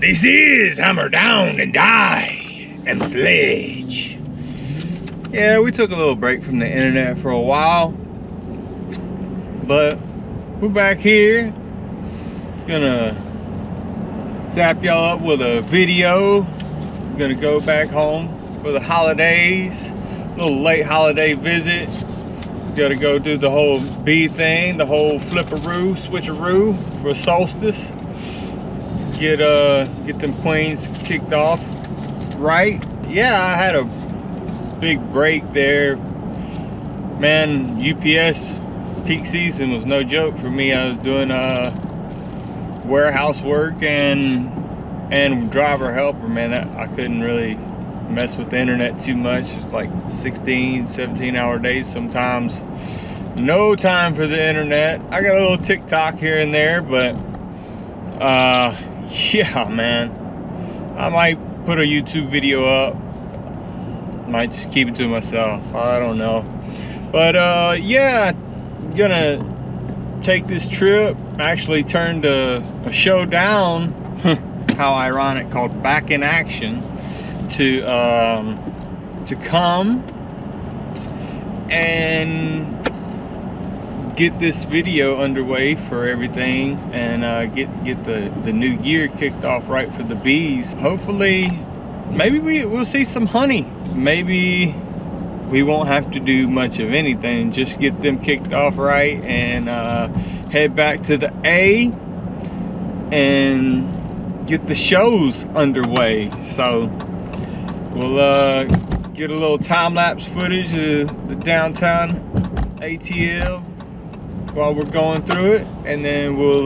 This is Hammer Down and Die and Sledge. Yeah, we took a little break from the internet for a while, but we're back here. Gonna tap y'all up with a video. Gonna go back home for the holidays. A little late holiday visit. Gotta go do the whole bee thing, the whole flipperoo, switcheroo for solstice. Get them queens kicked off right. Yeah, I had a big break there. Man, UPS peak season was no joke for me. I was doing warehouse work and driver helper, man. I couldn't really mess with the internet too much. It's like 16-17 hour days sometimes. No time for the internet. I got a little TikTok here and there, but yeah, man, I might put a YouTube video up. Might just keep it to myself, I don't know. But yeah, gonna take this trip. Actually turned a show down how ironic, called Back in Action, to come and get this video underway for everything and get the new year kicked off right for the bees. Hopefully, maybe we'll see some honey. Maybe we won't have to do much of anything, just get them kicked off right and head back to the A and get the shows underway. So we'll get a little time-lapse footage of the downtown ATL while we're going through it, and then we'll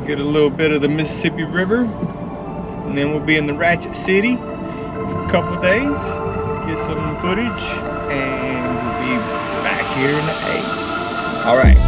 get a little bit of the Mississippi River, and then we'll be in the Ratchet City for a couple days, get some footage, and we'll be back here in the A. All right.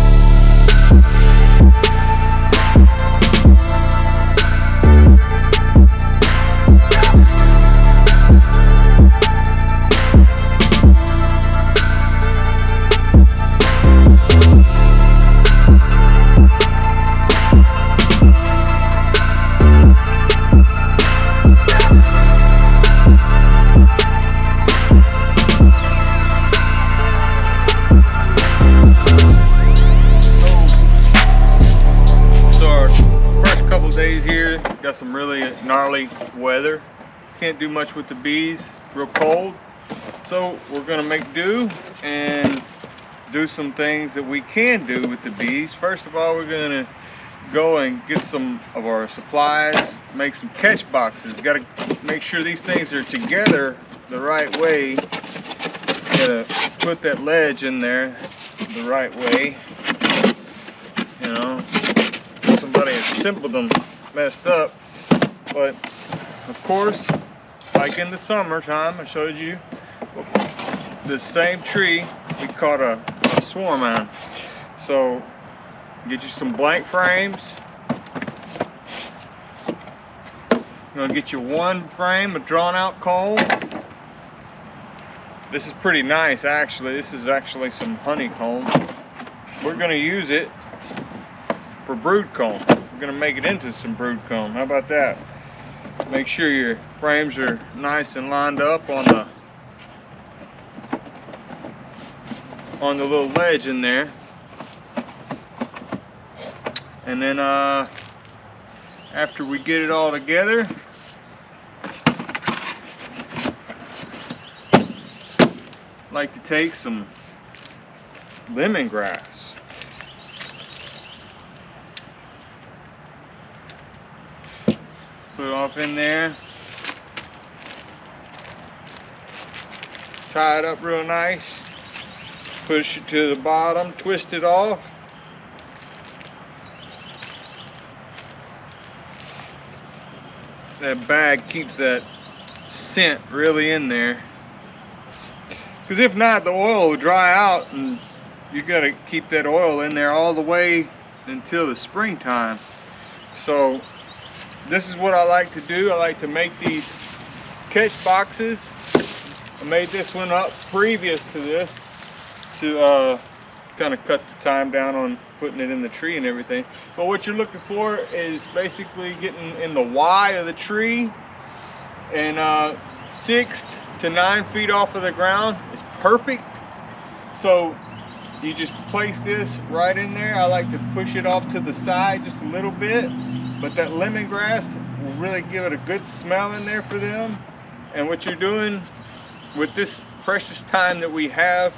Days here, got some really gnarly weather. Can't do much with the bees, real cold. So we're gonna make do and do some things that we can do with the bees. First of all, we're gonna go and get some of our supplies, make some catch boxes. Gotta make sure these things are together the right way. Gotta put that ledge in there the right way. You know, somebody assembled them messed up, but of course, like in the summertime, I showed you the same tree we caught a swarm on. So get you some blank frames. I'm gonna get you one frame of drawn out comb. This is pretty nice, actually. This is actually some honeycomb. We're gonna use it for brood comb. We're gonna make it into some brood comb. How about that? Make sure your frames are nice and lined up on the little ledge in there. And then after we get it all together, I like to take some lemongrass. Put it off in there. Tie it up real nice. Push it to the bottom, twist it off. That bag keeps that scent really in there. Because if not, the oil will dry out and you gotta keep that oil in there all the way until the springtime. So this is what I like to do. I like to make these catch boxes. I made this one up previous to this to kind of cut the time down on putting it in the tree and everything. But what you're looking for is basically getting in the Y of the tree, and 6 to 9 feet off of the ground is perfect. So you just place this right in there. I like to push it off to the side just a little bit, but that lemongrass will really give it a good smell in there for them. And what you're doing with this precious time that we have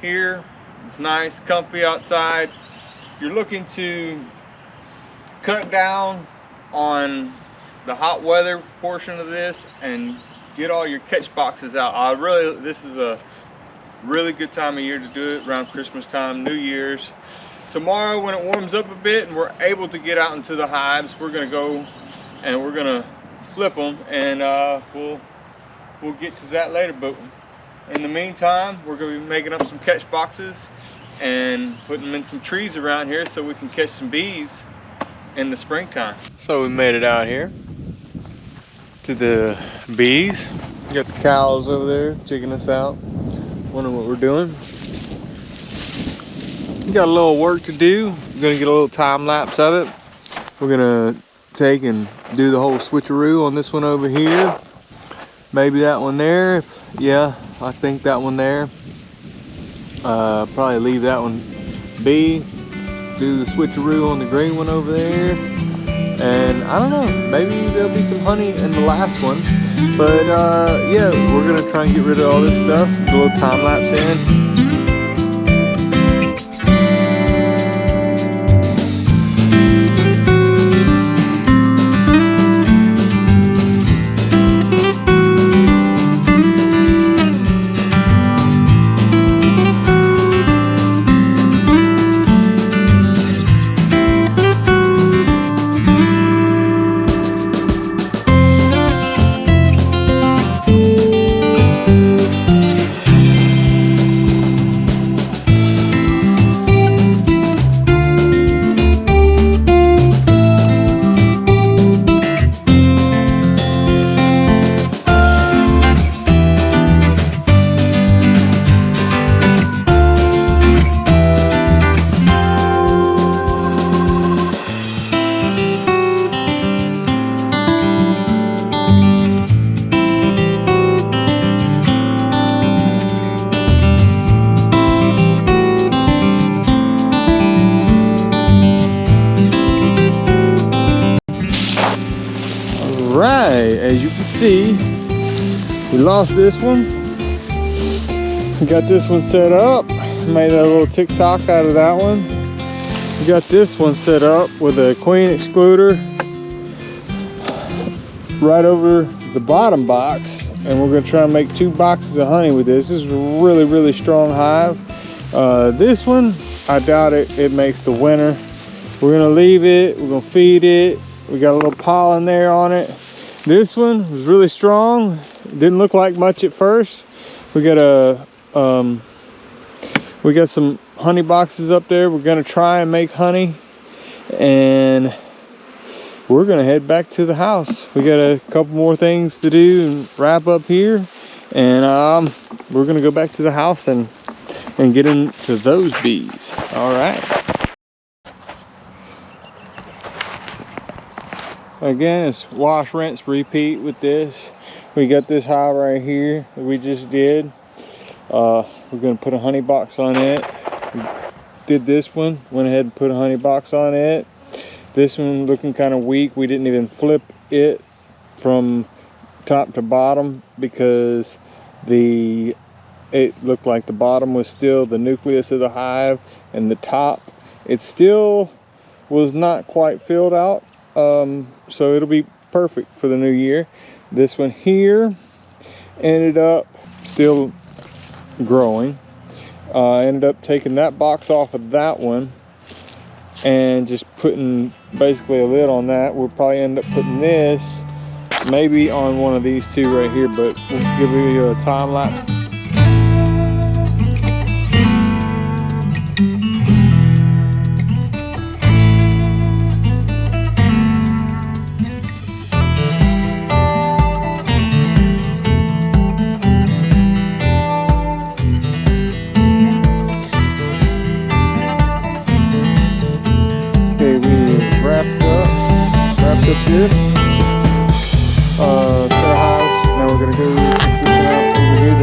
here, it's nice, comfy outside, you're looking to cut down on the hot weather portion of this and get all your catch boxes out. This is a really good time of year to do it, around Christmas time, New Year's. Tomorrow when it warms up a bit and we're able to get out into the hives, we're gonna go and we're gonna flip them, and we'll get to that later. But in the meantime, we're gonna be making up some catch boxes and putting them in some trees around here so we can catch some bees in the springtime. So we made it out here to the bees. We got the cows over there checking us out, wondering what we're doing. We got a little work to do. We're gonna get a little time lapse of it. We're gonna take and do the whole switcheroo on this one over here. Maybe that one there. Yeah, I think that one there. Probably leave that one be. Do the switcheroo on the green one over there. And I don't know, maybe there'll be some honey in the last one. But yeah, we're gonna try and get rid of all this stuff. Do a little time lapse in. Right, as you can see, we lost this one. We got this one set up, made a little TikTok out of that one. We got this one set up with a queen excluder right over the bottom box, and we're gonna try and make 2 boxes of honey with this. This is a really, really strong hive. This one, I doubt it makes the winter. We're gonna leave it, we're gonna feed it. We got a little pollen there on it. This one was really strong. Didn't look like much at first. We got some honey boxes up there. We're gonna try and make honey, and we're gonna head back to the house. We got a couple more things to do and wrap up here, and we're gonna go back to the house and get into those bees. All right. Again, it's wash, rinse, repeat with this. We got this hive right here that we just did. We're gonna put a honey box on it. We did this one, went ahead and put a honey box on it. This one looking kind of weak. We didn't even flip it from top to bottom because it looked like the bottom was still the nucleus of the hive, and the top, it still was not quite filled out. So it'll be perfect for the new year. This one here ended up still growing. I ended up taking that box off of that one and just putting basically a lid on that. We'll probably end up putting this maybe on one of these 2 right here, but we'll give you a time lapse. set of hives. Now we're gonna go check this one out over here.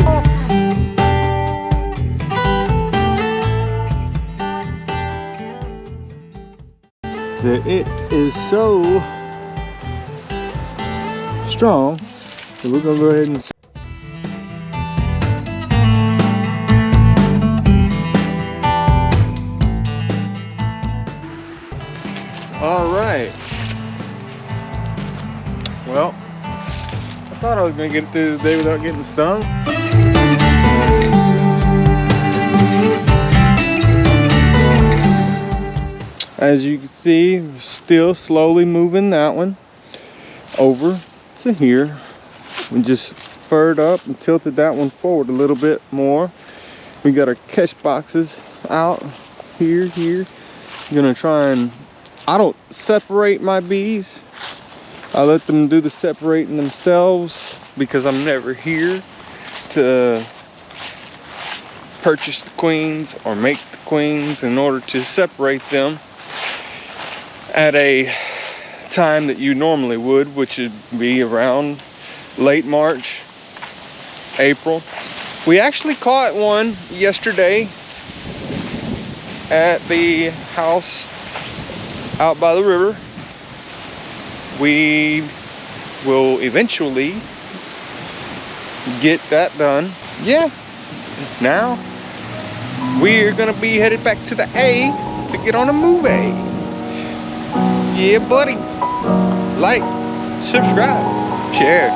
It is so strong that we're gonna go ahead and all right. Well, I thought I was gonna get through today without getting stung. As you can see, we're still slowly moving that one over to here. We just furred up and tilted that one forward a little bit more. We got our catch boxes out here. I'm gonna try and, I don't separate my bees. I let them do the separating themselves because I'm never here to purchase the queens or make the queens in order to separate them at a time that you normally would, which would be around late March, April. We actually caught one yesterday at the house out by the river. We will eventually get that done. Yeah, now we're gonna be headed back to the A to get on a movie. Yeah, buddy. Like, subscribe, share.